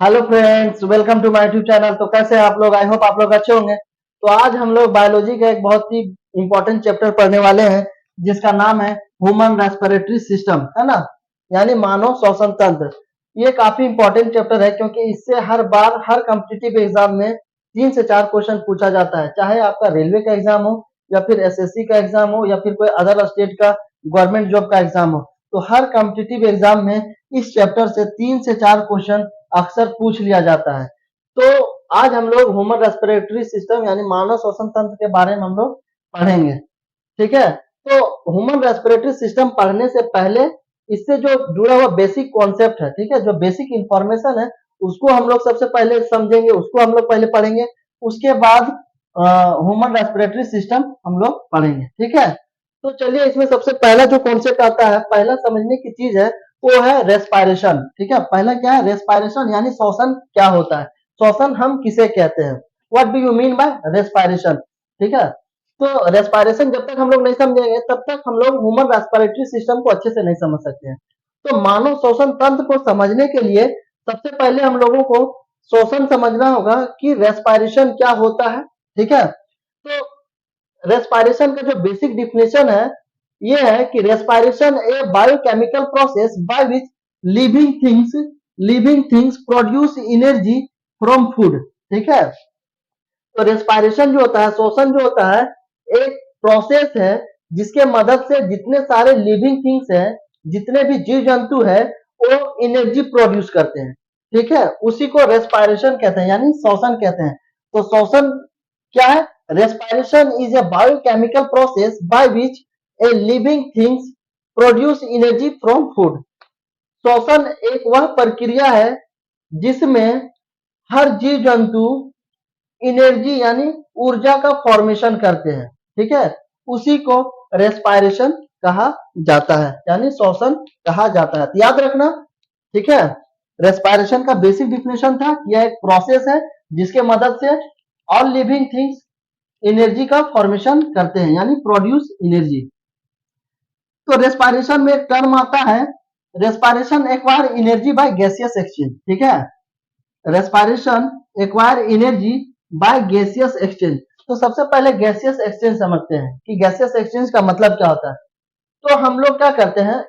Hello friends, welcome to my YouTube channel. तो कैसे हैं आप लोग? आई होप आप लोग अच्छे होंगे। तो आज हम लोग बायोलॉजी का एक बहुत ही इंपॉर्टेंट चैप्टर पढ़ने वाले हैं, जिसका नाम है ह्यूमन रेस्पिरेटरी सिस्टम, है ना, यानी मानव श्वसन तंत्र। ये काफी इंपॉर्टेंट चैप्टर है क्योंकि इससे हर बार हर कॉम्पिटिटिव एग्जाम में 3 से 4 क्वेश्चन पूछा जाता है, चाहे आपका रेलवे का एग्जाम हो या फिर एसएससी का एग्जाम हो या फिर कोई अदर स्टेट का गवर्नमेंट जॉब का एग्जाम हो। तो हर कॉम्पिटिटिव एग्जाम में इस चैप्टर से 3 से 4 क्वेश्चन अक्सर पूछ लिया जाता है। तो आज हम लोग ह्यूमन रेस्पिरेटरी सिस्टम यानी मानव श्वसन तंत्र के बारे में हम लोग पढ़ेंगे। ठीक है। तो ह्यूमन रेस्पिरेटरी सिस्टम पढ़ने से पहले इससे जो जुड़ा हुआ बेसिक कॉन्सेप्ट है, ठीक है, जो बेसिक इंफॉर्मेशन है उसको हम लोग सबसे पहले समझेंगे, उसको हम लोग पहले पढ़ेंगे। उसके बाद ह्यूमन रेस्पिरेटरी सिस्टम हम लोग पढ़ेंगे। ठीक है। तो चलिए, इसमें सबसे पहला जो कॉन्सेप्ट आता है, पहला समझने की चीज है, वो है रेस्पिरेशन। ठीक है। पहला क्या है? रेस्पिरेशन यानी श्वसन क्या होता है, श्वसन हम किसे कहते हैं, what do you mean by respiration. ठीक है। तो रेस्पिरेशन जब तक हम लोग नहीं समझेंगे तब तक हम लोग ह्यूमन रेस्पिरेटरी सिस्टम को अच्छे से नहीं समझ सकते हैं। तो मानव श्वसन तंत्र को समझने के लिए सबसे पहले हम लोगों को श्वसन समझना होगा कि रेस्पिरेशन क्या होता है। ठीक है। तो रेस्पिरेशन का जो बेसिक डिफिनेशन है, ये है कि respiration A biochemical process by which living things produce energy from food. ठीक है। तो रेस्पिरेशन जो होता है, श्वसन जो होता है, एक प्रोसेस है जिसके मदद से जितने सारे लिविंग थिंग्स हैं, जितने भी जीव जंतु है, वो एनर्जी प्रोड्यूस करते हैं। ठीक है। उसी को रेस्पिरेशन कहते हैं यानी श्वसन कहते हैं। तो श्वसन क्या है? Respiration is a biochemical process by which a living things produce energy from food. श्वसन एक वह प्रक्रिया है जिसमें हर जीव जंतु एनर्जी यानी ऊर्जा का फॉर्मेशन करते हैं। ठीक है। उसी को रेस्पिरेशन कहा जाता है यानी श्वसन कहा जाता है। तो याद रखना। ठीक है। रेस्पिरेशन का बेसिक डिफिनेशन था, यह एक प्रोसेस है जिसके मदद से ऑल लिविंग थिंग्स एनर्जी का फॉर्मेशन करते हैं यानी प्रोड्यूस एनर्जी। तो रेस्पिरेशन में एक टर्म आता है, respiration acquire energy by gaseous exchange. ठीक है। Respiration acquire energy by gaseous exchange. तो सबसे पहले गैसियस एक्सचेंज समझते हैं कि गैसियस एक्सचेंज का मतलब क्या होता है। तो हम लोग क्या करते हैं,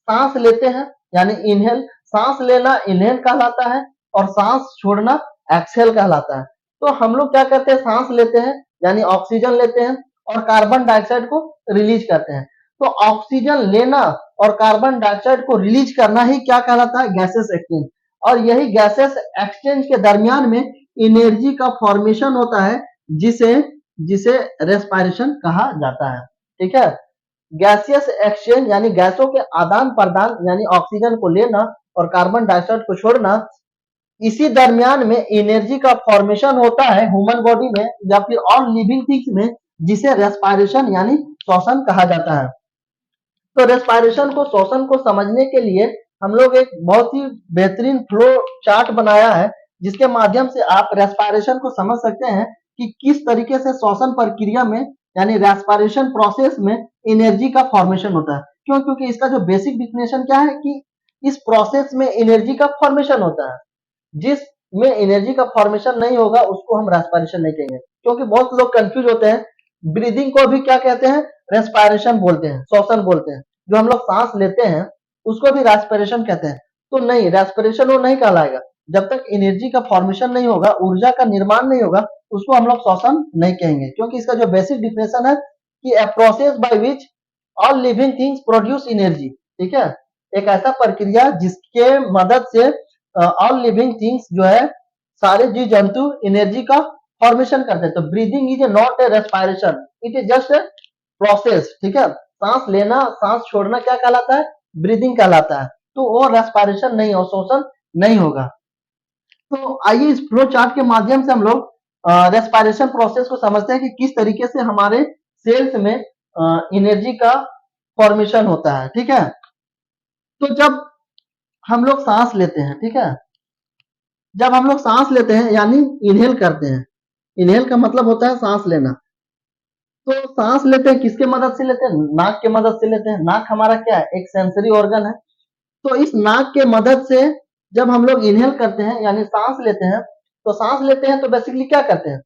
सांस लेते हैं यानी इनहेल, सांस लेना इनहेल कहलाता है और सांस छोड़ना एक्सहेल कहलाता है। तो हम लोग क्या करते हैं, सांस लेते हैं यानी ऑक्सीजन लेते हैं और कार्बन डाइऑक्साइड को रिलीज करते हैं। तो ऑक्सीजन लेना और कार्बन डाइऑक्साइड को रिलीज करना ही क्या कहलाता है? Gases exchange. और यही गैसेस एक्सचेंज के दरमियान में एनर्जी का फॉर्मेशन होता है, जिसे जिसे रेस्पिरेशन कहा जाता है। ठीक है। गैसियस एक्सचेंज यानी गैसों के आदान प्रदान यानी ऑक्सीजन को लेना और कार्बन डाइऑक्साइड को छोड़ना, इसी दरमियान में एनर्जी का फॉर्मेशन होता है ह्यूमन बॉडी में या फिर ऑल लिविंग थिंग्स में, जिसे रेस्पिरेशन यानी श्वसन कहा जाता है। तो रेस्पिरेशन को, श्वसन को समझने के लिए हम लोग एक बहुत ही बेहतरीन फ्लो चार्ट बनाया है, जिसके माध्यम से आप रेस्पिरेशन को समझ सकते हैं कि किस तरीके से श्वसन प्रक्रिया में यानी रेस्पिरेशन प्रोसेस में एनर्जी का फॉर्मेशन होता है। क्यों? क्योंकि इसका जो बेसिक डिफिनेशन क्या है कि इस प्रोसेस में एनर्जी का फॉर्मेशन होता है। जिस में एनर्जी का फॉर्मेशन नहीं होगा उसको हम रेस्पिरेशन नहीं कहेंगे, क्योंकि बहुत लोग कंफ्यूज होते हैं। ब्रीदिंग को भी क्या कहते हैं? रेस्पिरेशन बोलते हैं, श्वसन बोलते हैं। जो हम लोग सांस लेते हैं उसको भी रेस्पिरेशन कहते हैं। तो नहीं, रेस्पिरेशन वो नहीं कहलाएगा जब तक एनर्जी का फॉर्मेशन नहीं होगा, ऊर्जा का निर्माण नहीं होगा, उसको हम लोग श्वसन नहीं कहेंगे। क्योंकि इसका जो बेसिक डिफिनेशन है कि a process by which all living things produce energy. ठीक है। एक ऐसा प्रक्रिया जिसके मदद से ऑल लिविंग थिंग्स जो है, सारे जीव जंतु एनर्जी का फॉर्मेशन करते हैं। तो breathing is not a respiration, it is just a process. ठीक है। सांस लेना सांस छोड़ना क्या कहलाता है? ब्रीदिंग कहलाता है। तो वो रेस्पिरेशन नहीं हो, श्वसन नहीं होगा। तो आइए इस फ्लो चार्ट के माध्यम से हम लोग रेस्पिरेशन प्रोसेस को समझते हैं कि किस तरीके से हमारे सेल्स में एनर्जी का फॉर्मेशन होता है। ठीक है। तो जब हम लोग सांस लेते हैं, ठीक है, जब हम लोग सांस लेते हैं यानी इनहेल करते हैं, इनहेल का मतलब होता है सांस लेना। तो सांस लेते हैं किसके मदद से लेते हैं? नाक के मदद से लेते हैं। नाक हमारा क्या है? एक सेंसरी ऑर्गन है। तो इस नाक के मदद से जब हम लोग इनहेल करते हैं यानी सांस लेते हैं, तो सांस लेते हैं तो बेसिकली क्या करते हैं,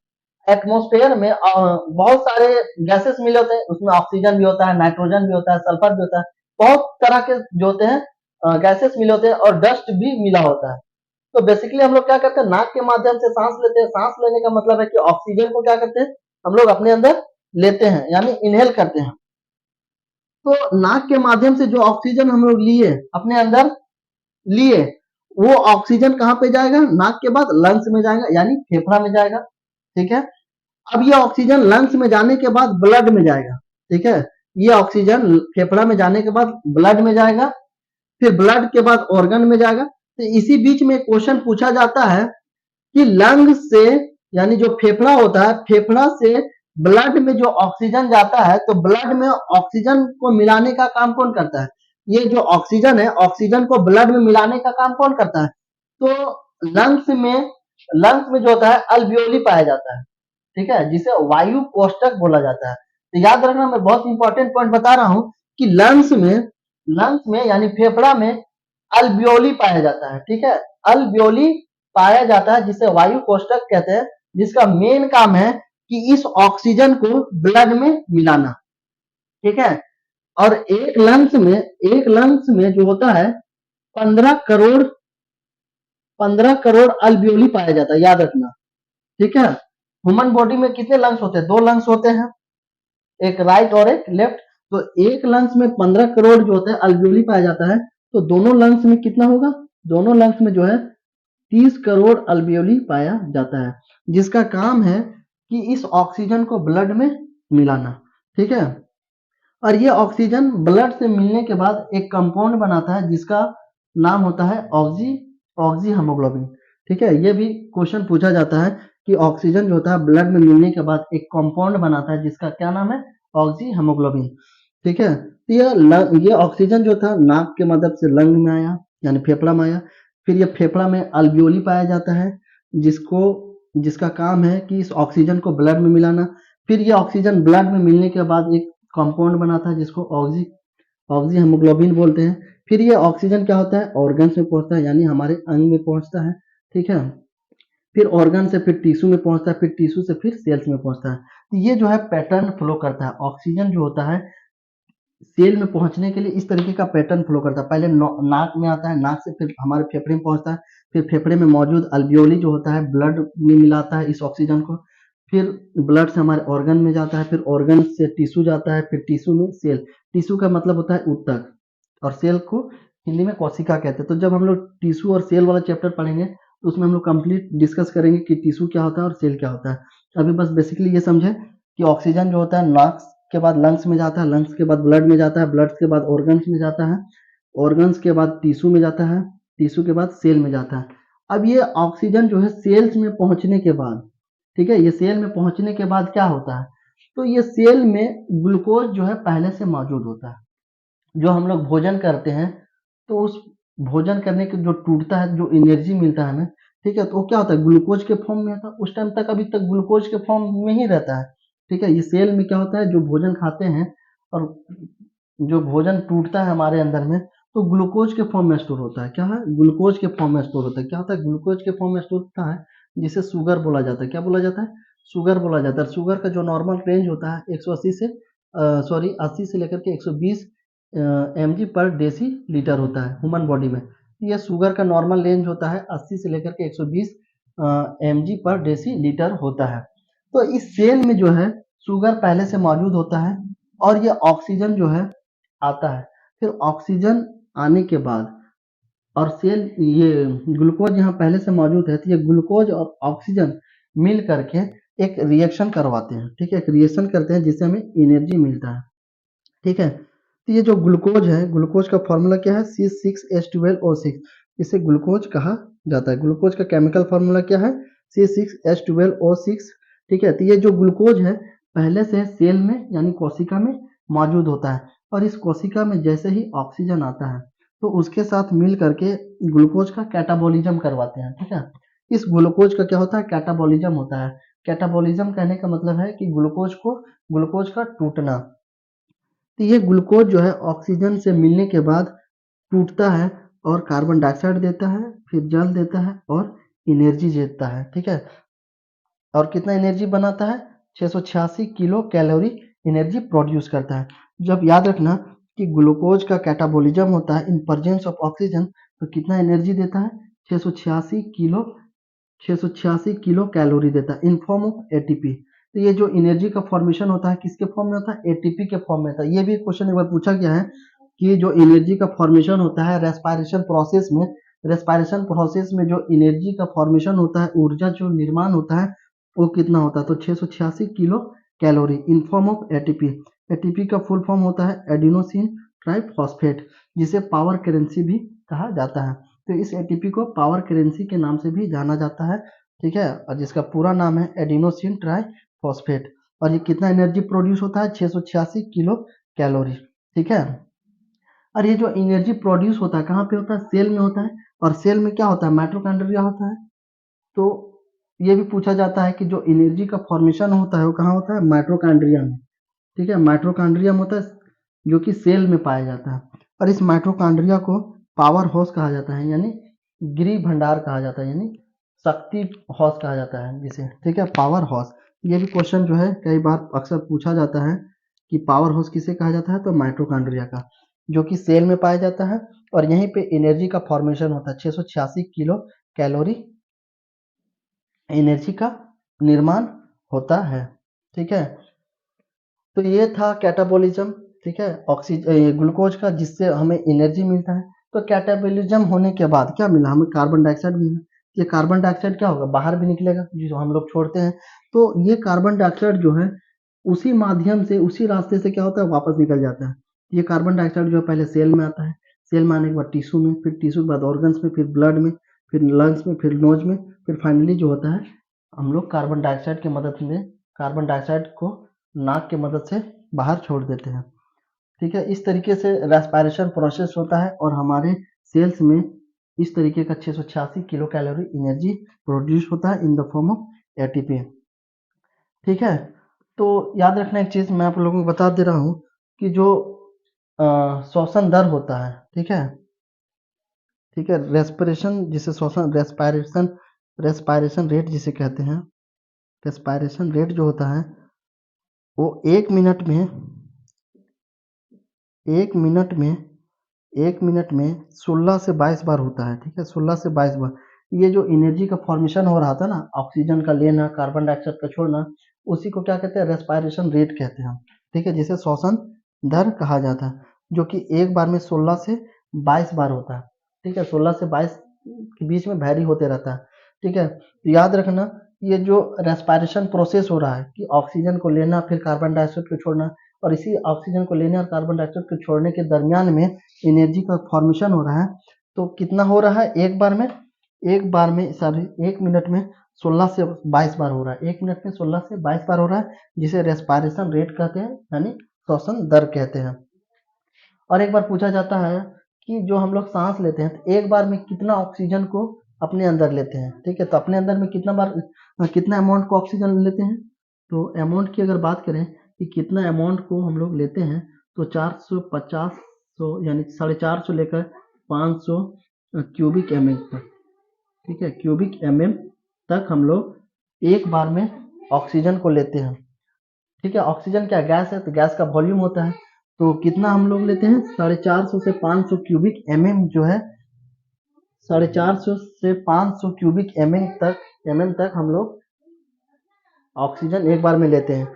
एटमॉस्फेयर में बहुत सारे गैसेस मिले होते हैं, उसमें ऑक्सीजन भी होता है, नाइट्रोजन भी होता है, सल्फर भी होता है, बहुत तरह के जो होते हैं गैसेस मिले होते हैं और डस्ट भी मिला होता है। तो बेसिकली हम लोग क्या करते हैं, नाक के माध्यम से सांस लेते हैं। सांस लेने का मतलब है कि ऑक्सीजन को क्या करते हैं, हम लोग अपने अंदर लेते हैं यानी इनहेल करते हैं। तो नाक के माध्यम से जो ऑक्सीजन हम लोग लिए अपने अंदर लिए, वो ऑक्सीजन कहाँ पे जाएगा, नाक के बाद लंग्स में जाएगा यानी फेफड़ा में जाएगा। ठीक है, अब ये ऑक्सीजन लंग्स में जाने के बाद ब्लड में जाएगा। ठीक है, ये ऑक्सीजन फेफड़ा में जाने के बाद ब्लड में जाएगा, फिर ब्लड के बाद ऑर्गन में जाएगा। तो इसी बीच में क्वेश्चन पूछा जाता है कि लंग से यानी जो फेफड़ा होता है, फेफड़ा से ब्लड में जो ऑक्सीजन जाता है, तो ब्लड में ऑक्सीजन को मिलाने का काम कौन करता है, ये जो ऑक्सीजन है, ऑक्सीजन को ब्लड में मिलाने का काम कौन करता है, तो लंग्स में जो होता है अल्वियोली पाया जाता है। ठीक है, जिसे वायु कोष्ठक बोला जाता है। तो याद रखना, मैं बहुत इंपॉर्टेंट पॉइंट बता रहा हूं कि लंग्स में यानी फेफड़ा में अल्वियोली पाया जाता है। ठीक है, अल्वियोली पाया जाता है जिसे वायु कोष्ठक कहते हैं, जिसका मेन काम है कि इस ऑक्सीजन को ब्लड में मिलाना। ठीक है, और एक लंग्स में जो होता है 15 करोड़ 15 करोड़ अल्वियोली पाया जाता है, याद रखना। ठीक है, ह्यूमन बॉडी में कितने लंग्स होते हैं, 2 लंग्स होते हैं, एक राइट और एक लेफ्ट। तो एक लंग्स में 15 करोड़ जो होते हैं अल्वियोली पाया जाता है, तो दोनों लंग्स में कितना होगा, दोनों लंग्स में जो है 30 करोड़ अल्वियोली पाया जाता है, जिसका काम है कि इस ऑक्सीजन को ब्लड में मिलाना। ठीक है, और ये ऑक्सीजन ब्लड से मिलने के बाद एक कंपाउंड बनाता है जिसका नाम होता है ऑक्सी हीमोग्लोबिन। ठीक है, ये भी क्वेश्चन पूछा जाता है कि ऑक्सीजन जो होता है ब्लड में मिलने के बाद एक कंपाउंड बनाता है जिसका क्या नाम है, ऑक्सी हीमोग्लोबिन। ठीक है, तो ये ऑक्सीजन जो था नाक के मदद से लंग में आया यानी फेफड़ा में आया, फिर ये फेफड़ा में अल्वियोली पाया जाता है जिसका काम है कि इस ऑक्सीजन को ब्लड में मिलाना। फिर ये ऑक्सीजन ब्लड में मिलने के बाद एक कंपाउंड बनाता है जिसको ऑक्सी हीमोग्लोबिन बोलते हैं। फिर ये ऑक्सीजन क्या होता है, ऑर्गन्स में पहुंचता है यानी हमारे अंग में पहुंचता है। ठीक है, फिर ऑर्गन से फिर टिश्यू में पहुंचता है, फिर टिश्यू से फिर सेल्स में पहुंचता है। तो ये जो है पैटर्न फ्लो करता है, ऑक्सीजन जो होता है सेल में पहुंचने के लिए इस तरीके का पैटर्न फ्लो करता है। पहले नाक में आता है, नाक से फिर हमारे फेफड़े में पहुंचता है, फिर फेफड़े में मौजूद अल्वियोली जो होता है ब्लड में मिलाता है इस ऑक्सीजन को, फिर ब्लड से हमारे ऑर्गन में जाता है, फिर ऑर्गन से टिश्यू जाता है, फिर टिश्यू में सेल। टिश्यू का मतलब होता है ऊतक और सेल को हिंदी में कोशिका कहते हैं। तो जब हम लोग टिश्यू और सेल वाला चैप्टर पढ़ेंगे तो उसमें हम लोग कंप्लीट डिस्कस करेंगे कि टिश्यू क्या होता है और सेल क्या होता है। अभी बस बेसिकली ये समझे कि ऑक्सीजन जो होता है नाक के बाद लंग्स में जाता है, लंग्स के बाद ब्लड में जाता है, ब्लड के बाद ऑर्गन्स में जाता है, ऑर्गन्स के बाद टिश्यू में जाता है, टिश्यू के बाद सेल में जाता है। अब ये ऑक्सीजन जो है सेल्स में पहुंचने के बाद, ठीक है, ये सेल में पहुंचने के बाद क्या होता है, तो ये सेल में ग्लूकोज जो है पहले से मौजूद होता है। जो हम लोग भोजन करते हैं तो उस भोजन करने के जो टूटता है, जो एनर्जी मिलता है हमें, ठीक है, तो वो क्या होता है, ग्लूकोज के फॉर्म में आता है। उस टाइम तक अभी तक ग्लूकोज के फॉर्म में ही रहता है। ठीक है, ये सेल में क्या होता है, जो भोजन खाते हैं और जो भोजन टूटता है हमारे अंदर में, तो ग्लूकोज के फॉर्म में स्टोर होता है। क्या है, ग्लूकोज के फॉर्म में स्टोर होता है। क्या होता है, ग्लूकोज के फॉर्म में स्टोर होता है, जिसे शुगर बोला जाता है। क्या बोला जाता है, शुगर बोला जाता है। शुगर का जो नॉर्मल रेंज होता है 180 से 80 से लेकर के 120 mg पर डेसी लीटर होता है ह्यूमन बॉडी में। यह शुगर का नॉर्मल रेंज होता है 80 से लेकर के 120 mg पर डेसी लीटर होता है। तो इस सेल में जो है शुगर पहले से मौजूद होता है और ये ऑक्सीजन जो है आता है। फिर ऑक्सीजन आने के बाद और सेल ये ग्लूकोज यहाँ पहले से मौजूद है, तो ये ग्लूकोज और ऑक्सीजन मिल करके एक रिएक्शन करवाते हैं। ठीक है, एक रिएक्शन करते हैं जिससे हमें एनर्जी मिलता है। ठीक है, तो ये जो ग्लूकोज है, ग्लूकोज का फॉर्मूला क्या है, C6H12O6। इसे ग्लूकोज कहा जाता है। ग्लूकोज का केमिकल फॉर्मूला क्या है, C6H12O6। ठीक है, तो ये जो ग्लूकोज है पहले से सेल में यानी कोशिका में मौजूद होता है और इस कोशिका में जैसे ही ऑक्सीजन आता है तो उसके साथ मिल करके ग्लूकोज का कैटाबॉलिज्म करवाते हैं। ठीक है, इस ग्लूकोज का क्या होता है, कैटाबॉलिज्म होता है। कैटाबॉलिज्म कहने का मतलब है कि ग्लूकोज का टूटना। तो ये ग्लूकोज जो है ऑक्सीजन से मिलने के बाद टूटता है और कार्बन डाइऑक्साइड देता है, फिर जल देता है और एनर्जी देता है, ठीक है। और कितना एनर्जी बनाता है, 686 किलो कैलोरी एनर्जी प्रोड्यूस करता है। जब याद रखना कि ग्लूकोज का कैटाबॉलिज्म होता है इन प्रेजेंस ऑफ ऑक्सीजन, तो कितना एनर्जी देता है, 686 किलो 686 किलो कैलोरी देता है इन फॉर्म ऑफ एटीपी। तो ये जो एनर्जी का फॉर्मेशन होता है किसके फॉर्म में होता है, एटीपी के फॉर्म में होता है। ये भी क्वेश्चन एक बार पूछा गया है कि जो एनर्जी का फॉर्मेशन होता है रेस्पिरेशन प्रोसेस में, रेस्पिरेशन प्रोसेस में जो एनर्जी का फॉर्मेशन होता है, ऊर्जा जो निर्माण होता है वो कितना होता है, तो 686 kilo calorie in form of ATP. ATP का फुल फॉर्म होता है एडिनोसिन ट्राइफॉस्फेट, जिसे पावर करेंसी भी कहा जाता है। तो इस एटीपी को पावर करेंसी के नाम से भी जाना जाता है, ठीक है, और जिसका पूरा नाम है एडिनोसिन ट्राइफॉस्फेट। और ये कितना एनर्जी प्रोड्यूस होता है, 686 किलो कैलोरी, ठीक है। और ये जो एनर्जी प्रोड्यूस होता है कहाँ पे होता है, सेल में होता है। और सेल में क्या होता है, माइटोकॉन्ड्रिया होता है। तो ये भी पूछा जाता है कि जो एनर्जी का फॉर्मेशन होता है वो कहाँ होता है, माइटोकॉन्ड्रिया में, ठीक है। माइटोकॉन्ड्रिया में होता है जो कि सेल में पाया जाता है। और इस माइटोकॉन्ड्रिया को पावर हाउस कहा जाता है, यानी गृह भंडार कहा जाता है, यानी शक्ति हाउस कहा जाता है जिसे, ठीक है, पावर हाउस। ये भी क्वेश्चन जो है कई बार अक्सर पूछा जाता है कि पावर हाउस किसे कहा जाता है, तो माइटोकॉन्ड्रिया का, जो कि सेल में पाया जाता है। और यहीं पे एनर्जी का फॉर्मेशन होता है, 686 किलो कैलोरी एनर्जी का निर्माण होता है, ठीक है। तो ये था कैटाबॉलिज्म, ठीक है, ऑक्सीजन ग्लूकोज का, जिससे हमें एनर्जी मिलता है। तो कैटाबॉलिज्म होने के बाद क्या मिला हमें, कार्बन डाइऑक्साइड मिला। ये कार्बन डाइऑक्साइड क्या होगा, बाहर भी निकलेगा, जो हम लोग छोड़ते हैं। तो ये कार्बन डाइऑक्साइड जो है उसी माध्यम से, उसी रास्ते से क्या होता है, वापस निकल जाता है। ये कार्बन डाइऑक्साइड जो है पहले सेल में आता है, सेल में आने के बाद टिश्यू में, फिर टिश्यू के बाद ऑर्गन्स में, फिर ब्लड में, फिर लंग्स में, फिर नोज में, फिर फाइनली जो होता है हम लोग कार्बन डाइऑक्साइड की मदद में कार्बन डाइऑक्साइड को नाक की मदद से बाहर छोड़ देते हैं, ठीक है। इस तरीके से रेस्पिरेशन प्रोसेस होता है और हमारे सेल्स में इस तरीके का 686 किलो कैलोरी एनर्जी प्रोड्यूस होता है in the form of ATP, ठीक है। तो याद रखना एक चीज मैं आप लोगों को बता दे रहा हूँ कि जो श्वसन दर होता है, ठीक है, ठीक है, रेस्पिरेशन जिसे श्वसन रेस्पिरेशन रेट जिसे कहते हैं, रेस्पिरेशन रेट जो होता है वो एक मिनट में 16 से 22 बार होता है, ठीक है, 16 से 22 बार। ये जो एनर्जी का फॉर्मेशन हो रहा था ना, ऑक्सीजन का लेना, कार्बन डाइऑक्साइड का छोड़ना, उसी को क्या कहते हैं, रेस्पिरेशन रेट कहते हैं, ठीक है, जिसे श्वसन दर कहा जाता है, जो कि एक बार में 16 से 22 बार होता है, ठीक है। 16 से 22 के बीच में वैरी होते रहता है, ठीक है। तो याद रखना ये जो रेस्पिरेशन प्रोसेस हो रहा है कि ऑक्सीजन को लेना फिर कार्बन डाइऑक्साइड को छोड़ना, और इसी ऑक्सीजन को लेने और कार्बन डाइऑक्साइड को छोड़ने के दरमियान में एनर्जी का फॉर्मेशन हो रहा है। तो कितना हो रहा है, एक मिनट में 16 से 22 बार हो रहा है, एक मिनट में 16 से 22 बार हो रहा है, जिसे रेस्पिरेशन रेट कहते हैं, यानी श्वसन दर कहते हैं। और एक बार पूछा जाता है कि जो हम लोग सांस लेते हैं तो एक बार में कितना ऑक्सीजन को अपने अंदर लेते हैं, ठीक है। तो अपने अंदर में कितना अमाउंट को ऑक्सीजन लेते हैं, तो अमाउंट की अगर बात करें कि कितना अमाउंट को हम लोग लेते हैं, तो 450 यानी 450 लेकर 500 क्यूबिक एम एम तक, ठीक है, क्यूबिक एम एम तक हम लोग एक बार में ऑक्सीजन को लेते हैं, ठीक है। ऑक्सीजन क्या गैस है, तो गैस का वॉल्यूम होता है। तो कितना हम लोग लेते हैं, 450 से 500 क्यूबिक एम एम जो है, 450 से 500 क्यूबिक एम एम तक हम लोग ऑक्सीजन एक बार में लेते हैं।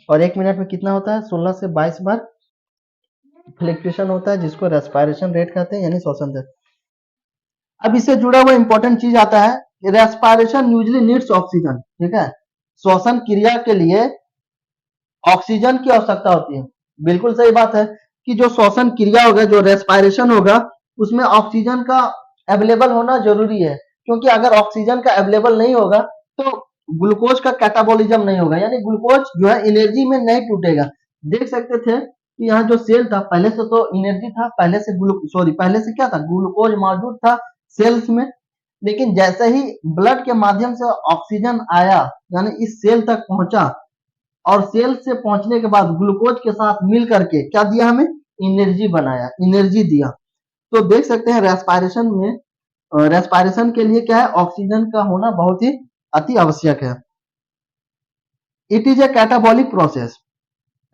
और एक मिनट में कितना होता है, 16 से 22 बार फ्लक्चुएशन होता है, जिसको रेस्पिरेशन रेट कहते हैं, यानी श्वसन दर। अब इससे जुड़ा हुआ इंपॉर्टेंट चीज आता है, रेस्पिरेशन यूजुअली नीड्स ऑक्सीजन, ठीक है। श्वसन क्रिया के लिए ऑक्सीजन की आवश्यकता होती है, बिल्कुल सही बात है कि जो श्वसन क्रिया होगा, जो रेस्पिरेशन होगा, उसमें ऑक्सीजन का अवेलेबल होना जरूरी है, क्योंकि अगर ऑक्सीजन का अवेलेबल नहीं होगा तो ग्लूकोज का कैटाबॉलिज्म नहीं होगा, यानी ग्लूकोज जो है एनर्जी में नहीं टूटेगा। देख सकते थे कि यहाँ जो सेल था, पहले से तो एनर्जी था, पहले से क्या था, ग्लूकोज मौजूद था सेल्स में, लेकिन जैसे ही ब्लड के माध्यम से ऑक्सीजन आया, यानी इस सेल तक पहुंचा, और सेल से पहुंचने के बाद ग्लूकोज के साथ मिल करके क्या दिया, हमें एनर्जी बनाया, एनर्जी दिया। तो देख सकते हैं रेस्पायरेशन में, रेस्पायरेशन के लिए क्या है, ऑक्सीजन का होना बहुत ही अति आवश्यक है। It is a catabolic process.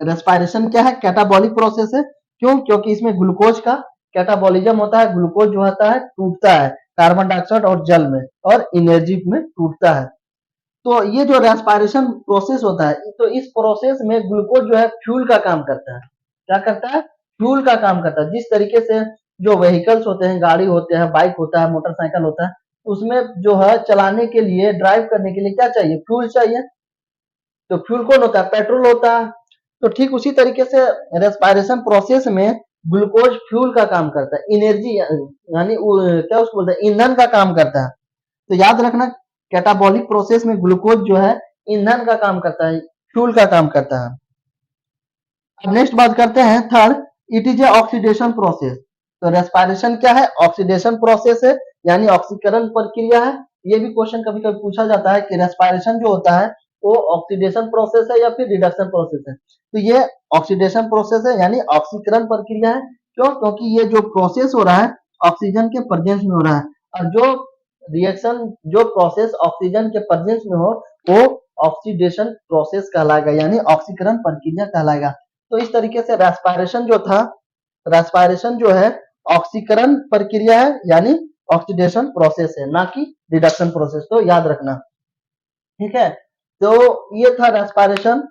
Respiration क्या है, कैटाबॉलिक प्रोसेस है। क्यों? क्योंकि इसमें ग्लूकोज का कैटाबॉलिज्म होता है। ग्लूकोज जो होता है टूटता है कार्बन डाइऑक्साइड और जल में, और एनर्जी में टूटता है। तो ये जो रेस्पायरेशन प्रोसेस होता है, तो इस प्रोसेस में ग्लूकोज जो है फ्यूल का काम करता है। क्या करता है? फ्यूल का काम करता है। जिस तरीके से जो व्हीकल्स होते हैं, गाड़ी होते हैं, बाइक होता है, मोटरसाइकिल होता है, उसमें जो है चलाने के लिए, ड्राइव करने के लिए क्या चाहिए? फ्यूल चाहिए। तो फ्यूल कौन होता है? पेट्रोल होता है। तो ठीक उसी तरीके से रेस्पायरेशन प्रोसेस में ग्लूकोज फ्यूल का काम करता है, एनर्जी यानी क्या उसको बोलते हैं, ईंधन का काम करता है। तो याद रखना, कैटाबॉलिक प्रोसेस में ग्लूकोज जो है ईंधन का काम करता है, फ्यूल का काम करता है। अब नेक्स्ट बात करते हैं third, it is a oxidation process. तो रेस्पायरेशन क्या है? ऑक्सीडेशन प्रोसेस है, यानी ऑक्सीकरण प्रक्रिया है। ये भी क्वेश्चन कभी कभी पूछा जाता है कि रेस्पायरेशन जो होता है वो ऑक्सीडेशन प्रोसेस है या फिर रिडक्शन प्रोसेस है। तो ये ऑक्सीडेशन प्रोसेस है, यानी ऑक्सीकरण प्रक्रिया है। क्यों? क्योंकि ये जो प्रोसेस हो रहा है ऑक्सीजन के प्रेजेंस में हो रहा है, और जो रिएक्शन, जो प्रोसेस ऑक्सीजन के प्रेजेंस में हो वो ऑक्सीडेशन प्रोसेस कहलाएगा, यानी ऑक्सीकरण प्रक्रिया कहलाएगा। तो इस तरीके से रेस्पायरेशन जो था, रेस्पायरेशन जो है ऑक्सीकरण प्रक्रिया है, यानी ऑक्सीडेशन प्रोसेस है, ना कि रिडक्शन प्रोसेस। तो याद रखना, ठीक है। तो ये था रेस्पायरेशन,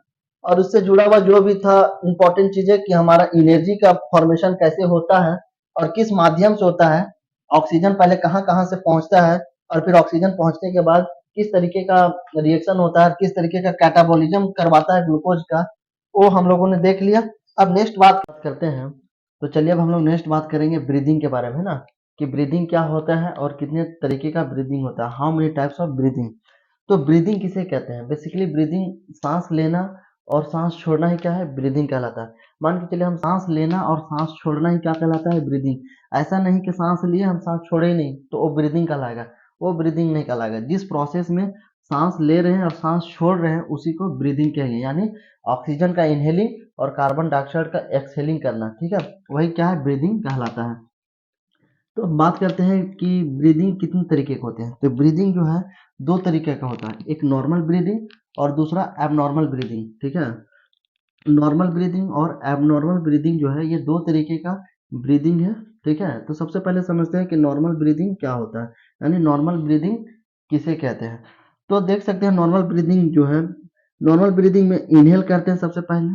और उससे जुड़ा हुआ जो भी था इंपॉर्टेंट चीजें कि हमारा एनर्जी का फॉर्मेशन कैसे होता है और किस माध्यम से होता है, ऑक्सीजन पहले कहाँ कहाँ से पहुंचता है, और फिर ऑक्सीजन पहुंचने के बाद किस तरीके का रिएक्शन होता है, किस तरीके का कैटाबॉलिज्म करवाता है ग्लूकोज का, वो हम लोगों ने देख लिया। अब नेक्स्ट बात करते हैं। तो चलिए अब हम लोग नेक्स्ट बात करेंगे ब्रीदिंग के बारे में, ना, कि ब्रीदिंग क्या होता है और कितने तरीके का ब्रीदिंग होता है, how many types of breathing. तो ब्रीदिंग किसे कहते हैं? बेसिकली ब्रीदिंग, सांस लेना और सांस छोड़ना ही क्या है, ब्रीदिंग कहलाता है। मान के चलिए हम सांस लेना और सांस छोड़ना ही क्या कहलाता है, ब्रीदिंग। ऐसा नहीं कि सांस लिए हम सांस छोड़े ही नहीं तो वो ब्रीदिंग कहलाएगा, वो ब्रीदिंग नहीं कहलाएगा। जिस प्रोसेस में सांस ले रहे हैं और सांस छोड़ रहे हैं उसी को ब्रीदिंग कहेंगे, यानी ऑक्सीजन का इनहेलिंग और कार्बन डाइऑक्साइड का एक्सहेलिंग करना, ठीक है, वही क्या है, ब्रीदिंग कहलाता है। तो अब बात करते हैं कि ब्रीदिंग कितने तरीके के होते हैं। तो ब्रीदिंग जो है दो तरीके का होता है, एक नॉर्मल ब्रीदिंग और दूसरा एबनॉर्मल ब्रीदिंग, ठीक है। नॉर्मल ब्रीदिंग और एबनॉर्मल ब्रीदिंग जो है ये दो तरीके का ब्रीदिंग है, ठीक है। तो सबसे पहले समझते हैं कि नॉर्मल ब्रीदिंग क्या होता है, यानी नॉर्मल ब्रीदिंग किसे कहते हैं। तो देख सकते हैं नॉर्मल ब्रीदिंग जो है, नॉर्मल ब्रीदिंग में इनहेल करते हैं सबसे पहले,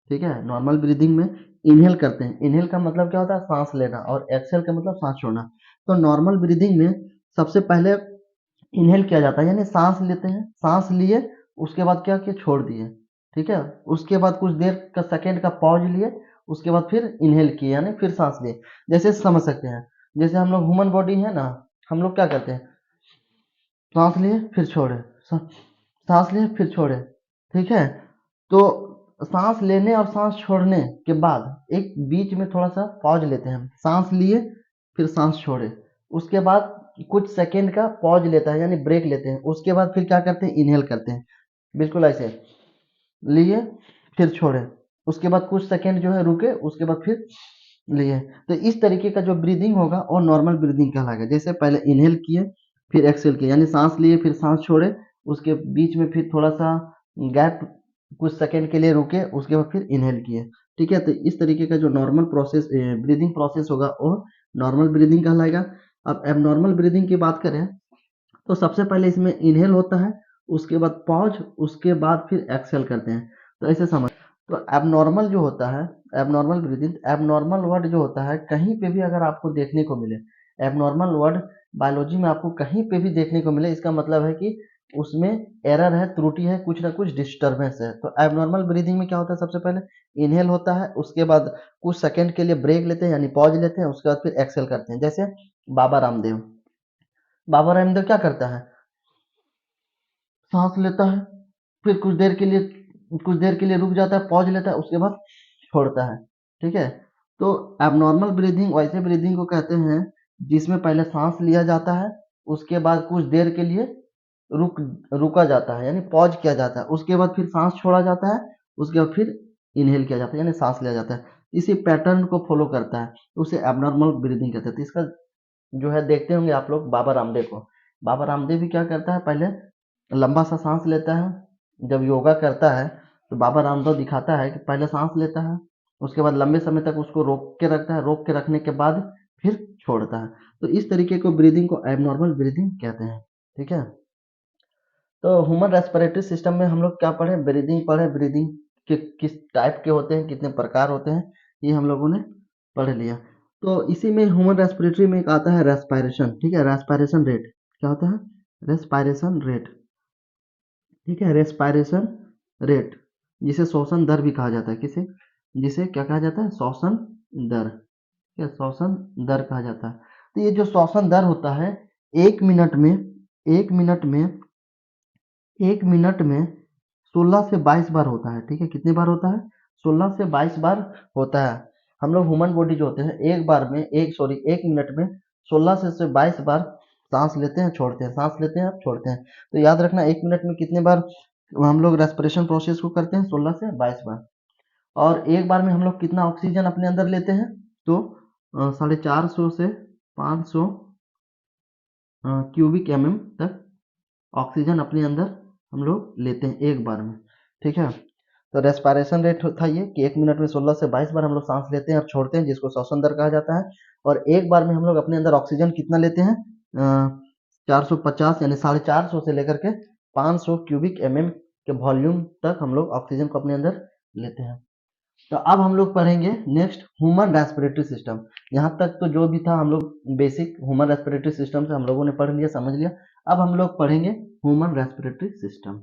ठीक है। नॉर्मल ब्रीदिंग में इनहेल करते हैं, इनहेल का मतलब क्या होता है, सांस लेना, और एक्सहेल का मतलब सांस छोड़ना। तो नॉर्मल ब्रीदिंग में सबसे पहले इनहेल किया जाता है, यानी सांस लेते हैं, सांस लिए उसके बाद क्या किया, छोड़ दिए, ठीक है। उसके बाद कुछ देर का सेकेंड का पॉज लिए, उसके बाद फिर इनहेल किए, यानी फिर सांस लिए। जैसे समझ सकते हैं, जैसे हम लोग ह्यूमन बॉडी है ना, हम लोग क्या करते हैं, सांस लिए फिर छोड़े, सांस लिए फिर छोड़े, ठीक है। तो सांस लेने और सांस छोड़ने के बाद एक बीच में थोड़ा सा पॉज लेते हैं, सांस लिए फिर सांस छोड़े, उसके बाद कुछ सेकेंड का पॉज लेता है, यानी ब्रेक लेते हैं, उसके बाद फिर क्या करते हैं, इनहेल करते हैं, बिल्कुल ऐसे लिए फिर छोड़े, उसके बाद कुछ सेकेंड जो है रुके, उसके बाद फिर लिए। तो इस तरीके का जो ब्रीदिंग होगा वो नॉर्मल ब्रीदिंग कहलाएगा। जैसे पहले इनहेल किए फिर एक्सहेल किए, यानी सांस लिए फिर सांस छोड़े, उसके बीच में फिर थोड़ा सा गैप, कुछ सेकेंड के लिए रुके, उसके बाद फिर इनहेल किए, ठीक है। तो इस तरीके का जो नॉर्मल प्रोसेस, ब्रीदिंग प्रोसेस होगा वो नॉर्मल ब्रीदिंग कहलाएगा। अब एबनॉर्मल ब्रीदिंग की बात करें तो सबसे पहले इसमें इनहेल होता है, उसके बाद पॉज, उसके बाद फिर एक्सहेल करते हैं। तो ऐसे समझ, तो एबनॉर्मल जो होता है, एबनॉर्मल ब्रीदिंग, एबनॉर्मल वर्ड जो होता है कहीं पे भी अगर आपको देखने को मिले, एबनॉर्मल वर्ड बायोलॉजी में आपको कहीं पे भी देखने को मिले, इसका मतलब है कि उसमें एरर है, त्रुटि है, कुछ ना कुछ डिस्टर्बेंस है। तो एबनॉर्मल ब्रीदिंग में क्या होता है, सबसे पहले इनहेल होता है, उसके बाद कुछ सेकंड के लिए ब्रेक लेते हैं, यानी पॉज लेते हैं, उसके बाद फिर एक्सहेल करते हैं। जैसे बाबा रामदेव, बाबा रामदेव क्या करता है, सांस लेता है, फिर कुछ देर के लिए रुक जाता है, पॉज लेता है, उसके बाद छोड़ता है, ठीक है। तो एबनॉर्मल ब्रीदिंग वैसे ब्रीदिंग को कहते हैं जिसमें पहले सांस लिया जाता है, उसके बाद कुछ देर के लिए रुक रुका जाता है, यानी पॉज किया जाता है, उसके बाद फिर सांस छोड़ा जाता है, उसके बाद फिर इनहेल किया जाता है, यानी सांस लिया जाता है। इसी पैटर्न को फॉलो करता है, उसे एबनॉर्मल ब्रीदिंग कहते हैं। तो इसका जो है देखते होंगे आप लोग बाबा रामदेव को। बाबा रामदेव भी क्या करता है, पहले लंबा सा सांस लेता है। जब योगा करता है तो बाबा रामदेव दिखाता है कि पहले सांस लेता है, उसके बाद लंबे समय तक उसको रोक के रखता है, रोक के रखने के बाद फिर छोड़ता है। तो इस तरीके को ब्रीदिंग को एबनॉर्मल ब्रीदिंग कहते हैं। ठीक है, तो ह्यूमन रेस्पिरेटरी सिस्टम में हम लोग क्या पढ़े, ब्रीदिंग पढ़े। ब्रीदिंग के किस टाइप के होते हैं, कितने प्रकार होते हैं, ये हम लोगों ने पढ़ लिया। तो इसी में ह्यूमन रेस्पिरेटरी में एक आता है रेस्पायरेशन। ठीक है, रेस्पायरेशन रेट क्या होता है, रेस्पायरेशन रेट। ठीक है, रेस्पायरेशन रेट जिसे श्वसन दर भी कहा जाता है। किसे, जिसे क्या कहा जाता है, श्वसन दर। ठीक है, श्वसन दर कहा जाता है। तो ये जो श्वसन दर होता है, एक मिनट में एक मिनट में एक मिनट में 16 से 22 बार होता है। ठीक है, कितनी बार होता है, 16 से 22 बार होता है। हम लोग ह्यूमन बॉडी जो होते हैं एक बार में एक मिनट में 16 से 22 बार सांस लेते हैं, छोड़ते हैं, सांस लेते हैं, छोड़ते हैं। तो याद रखना, एक मिनट में कितने बार हम लोग रेस्पिरेशन प्रोसेस को करते हैं, 16 से 22 बार। और एक बार में हम लोग कितना ऑक्सीजन अपने अंदर लेते हैं, तो 450 से 500 क्यूबिक एमएम तक ऑक्सीजन अपने अंदर हम लोग लेते हैं एक बार में। ठीक है, तो रेस्पिरेशन रेट था ये कि एक मिनट में 16 से 22 बार हम लोग सांस लेते हैं और छोड़ते हैं, जिसको श्वसन दर कहा जाता है। और एक बार में हम लोग अपने अंदर ऑक्सीजन कितना लेते हैं, 450 यानी 450 से लेकर के 500 क्यूबिक एमएम के वॉल्यूम तक हम लोग ऑक्सीजन को अपने अंदर लेते हैं। तो अब हम लोग पढ़ेंगे नेक्स्ट ह्यूमन रेस्पिरेटरी सिस्टम। यहाँ तक तो जो भी था हम लोग बेसिक ह्यूमन रेस्पिरेटरी सिस्टम से हम लोगों ने पढ़ लिया, समझ लिया। अब हम लोग पढ़ेंगे ह्यूमन रेस्पिरेटरी सिस्टम।